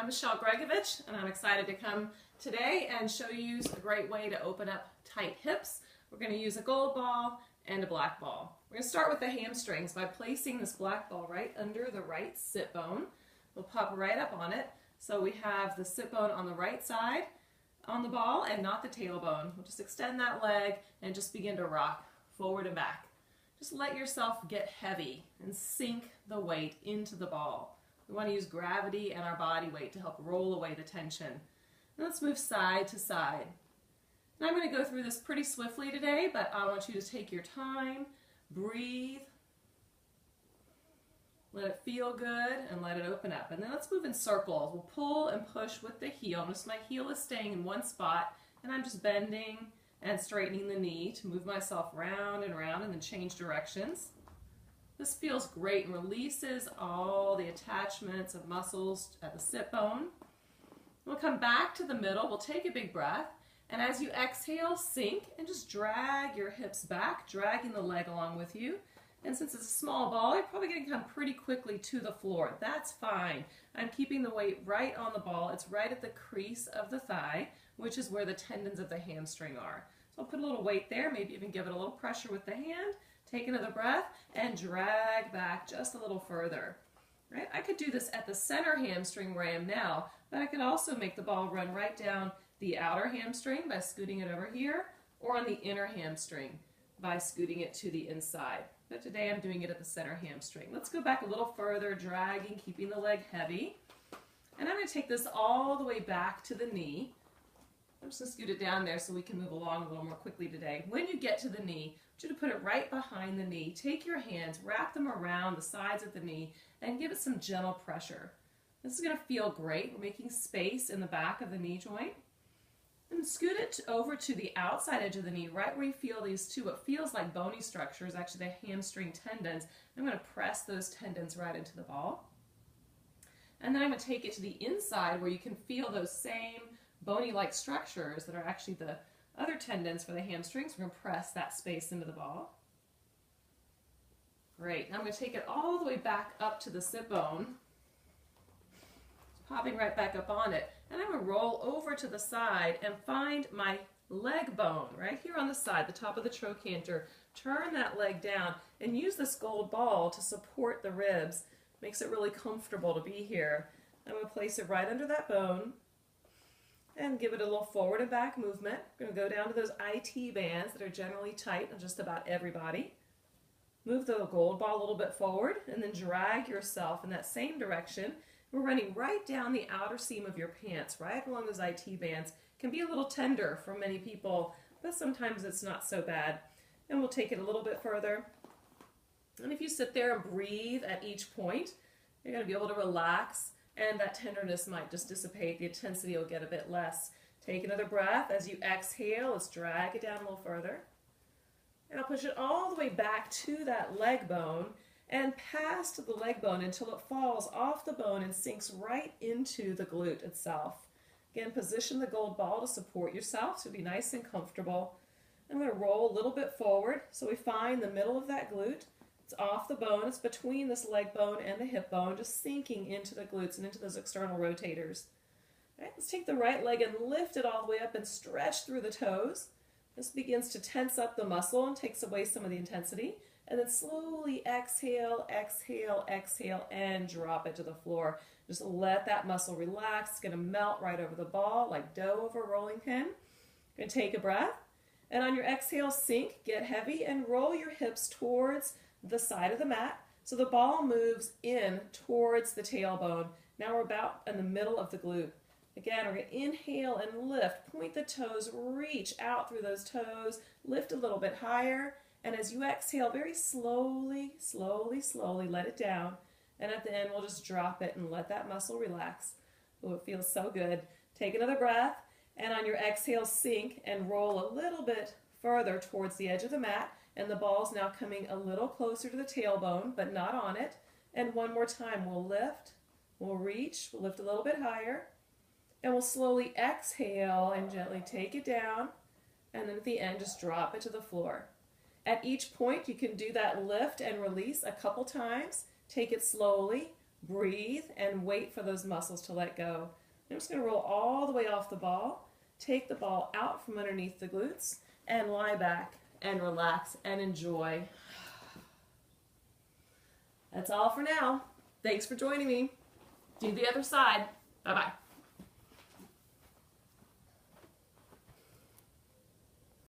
I'm Michelle Gregovich, and I'm excited to come today and show you a great way to open up tight hips. We're going to use a gold ball and a black ball. We're going to start with the hamstrings by placing this black ball right under the right sit bone. We'll pop right up on it. So we have the sit bone on the right side on the ball and not the tailbone. We'll just extend that leg and just begin to rock forward and back. Just let yourself get heavy and sink the weight into the ball. We want to use gravity and our body weight to help roll away the tension. And let's move side to side. And I'm going to go through this pretty swiftly today, but I want you to take your time, breathe, let it feel good, and let it open up. And then let's move in circles. We'll pull and push with the heel. Notice my heel is staying in one spot, and I'm just bending and straightening the knee to move myself round and round and then change directions. This feels great and releases all the attachments of muscles at the sit bone. We'll come back to the middle. We'll take a big breath, and as you exhale, sink and just drag your hips back, dragging the leg along with you. And since it's a small ball, you're probably going to come pretty quickly to the floor. That's fine. I'm keeping the weight right on the ball. It's right at the crease of the thigh, which is where the tendons of the hamstring are. So I'll put a little weight there, maybe even give it a little pressure with the hand. Take another breath and drag back just a little further. Right? I could do this at the center hamstring where I am now, but I could also make the ball run right down the outer hamstring by scooting it over here, or on the inner hamstring by scooting it to the inside. But today I'm doing it at the center hamstring. Let's go back a little further, dragging, keeping the leg heavy. And I'm going to take this all the way back to the knee. I'm just going to scoot it down there so we can move along a little more quickly today. When you get to the knee, I want you to put it right behind the knee. Take your hands, wrap them around the sides of the knee, and give it some gentle pressure. This is going to feel great. We're making space in the back of the knee joint. And scoot it over to the outside edge of the knee, right where you feel these two, what feels like bony structures, actually the hamstring tendons. I'm going to press those tendons right into the ball. And then I'm going to take it to the inside where you can feel those same bony-like structures that are actually the other tendons for the hamstrings. We're going to press that space into the ball. Great. Now I'm going to take it all the way back up to the sit bone. It's popping right back up on it. And I'm going to roll over to the side and find my leg bone right here on the side, the top of the trochanter. Turn that leg down and use this gold ball to support the ribs. Makes it really comfortable to be here. I'm going to place it right under that bone and give it a little forward and back movement. We're going to go down to those IT bands that are generally tight on just about everybody. Move the gold ball a little bit forward and then drag yourself in that same direction. We're running right down the outer seam of your pants, right along those IT bands. Can be a little tender for many people, but sometimes it's not so bad. And we'll take it a little bit further. And if you sit there and breathe at each point, you're going to be able to relax, and that tenderness might just dissipate. The intensity will get a bit less. Take another breath. As you exhale, let's drag it down a little further. And I'll push it all the way back to that leg bone and past the leg bone until it falls off the bone and sinks right into the glute itself. Again, position the gold ball to support yourself so be nice and comfortable. I'm going to roll a little bit forward so we find the middle of that glute. It's off the bone. It's between this leg bone and the hip bone, just sinking into the glutes and into those external rotators. All right, let's take the right leg and lift it all the way up and stretch through the toes. This begins to tense up the muscle and takes away some of the intensity. And then slowly exhale, exhale, exhale, and drop it to the floor. Just let that muscle relax. It's going to melt right over the ball like dough over a rolling pin. You're going to take a breath. And on your exhale, sink, get heavy, and roll your hips towards the side of the mat so the ball moves in towards the tailbone. Now we're about in the middle of the glute. Again, we're going to inhale and lift. Point the toes, reach out through those toes, lift a little bit higher. And as you exhale, very slowly, slowly, slowly, let it down. And at the end, we'll just drop it and let that muscle relax. Oh, it feels so good. Take another breath. And on your exhale, sink and roll a little bit further towards the edge of the mat. And the ball's now coming a little closer to the tailbone, but not on it. And one more time, we'll lift, we'll reach, we'll lift a little bit higher. And we'll slowly exhale and gently take it down. And then at the end, just drop it to the floor. At each point, you can do that lift and release a couple times. Take it slowly, breathe and wait for those muscles to let go. I'm just going to roll all the way off the ball, take the ball out from underneath the glutes, and lie back and relax and enjoy. That's all for now. Thanks for joining me. Do the other side. Bye-bye.